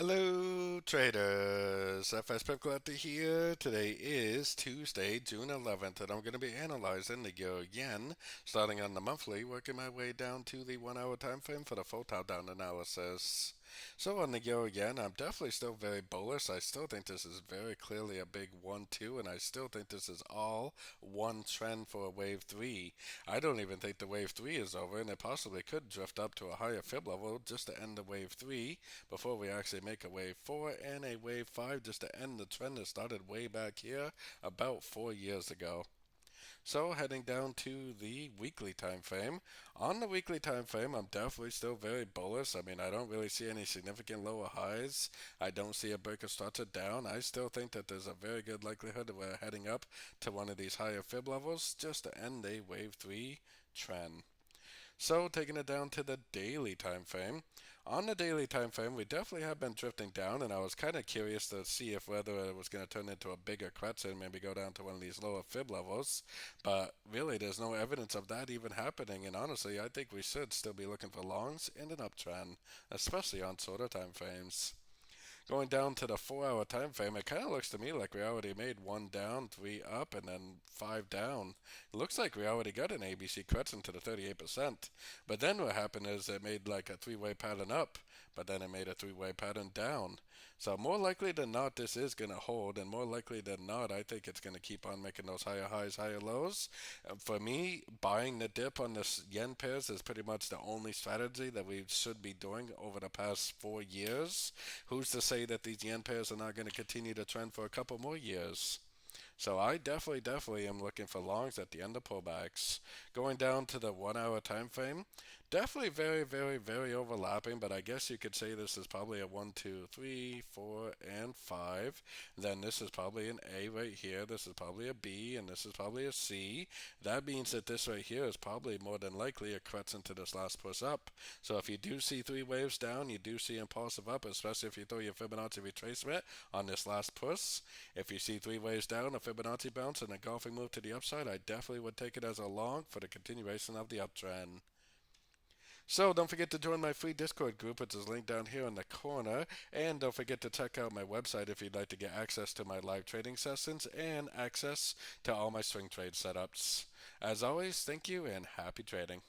Hello, traders. FX Pip Collector here. Today is Tuesday, June 11th, and I'm going to be analyzing the euro yen, starting on the monthly, working my way down to the 1 hour time frame for the full top down analysis. So on the euro yen, I'm definitely still very bullish. I still think this is very clearly a big 1-2, and I still think this is all one trend for a wave 3. I don't even think the wave 3 is over, and it possibly could drift up to a higher fib level just to end the wave 3 before we actually make a wave 4 and a wave 5 just to end the trend that started way back here about 4 years ago. So heading down to the weekly time frame. On the weekly time frame, I'm definitely still very bullish. I mean, I don't really see any significant lower highs. I don't see a break of structure down. I still think that there's a very good likelihood that we're heading up to one of these higher fib levels just to end a wave 3 trend. So taking it down to the daily time frame. On the daily time frame, we definitely have been drifting down, and I was kind of curious to see if whether it was going to turn into a bigger correction, maybe go down to one of these lower fib levels. But really, there's no evidence of that even happening. And honestly, I think we should still be looking for longs in an uptrend, especially on shorter time frames. Going down to the 4 hour time frame, it kind of looks to me like we already made one down, three up, and then five down. It looks like we already got an ABC correction to the 38%. But then what happened is it made like a three-way pattern up, but then it made a three-way pattern down. So more likely than not, this is going to hold, and more likely than not, I think it's going to keep on making those higher highs, higher lows. For me, buying the dip on this yen pairs is pretty much the only strategy that we should be doing over the past 4 years. Who's to say that these yen pairs are not going to continue to trend for a couple more years? So I definitely am looking for longs at the end of pullbacks. Going down to the 1 hour time frame, definitely very overlapping, but I guess you could say this is probably a 1, 2, 3, 4, and 5. Then this is probably an A right here. This is probably a B, and this is probably a C. That means that this right here is probably more than likely a correction to this last push up. So if you do see three waves down, you do see impulsive up, especially if you throw your Fibonacci retracement on this last push. If you see three waves down, a Fibonacci bounce, and a golfing move to the upside, I definitely would take it as a long for the continuation of the uptrend. So don't forget to join my free Discord group, which is linked down here in the corner. And don't forget to check out my website if you'd like to get access to my live trading sessions and access to all my swing trade setups. As always, thank you and happy trading.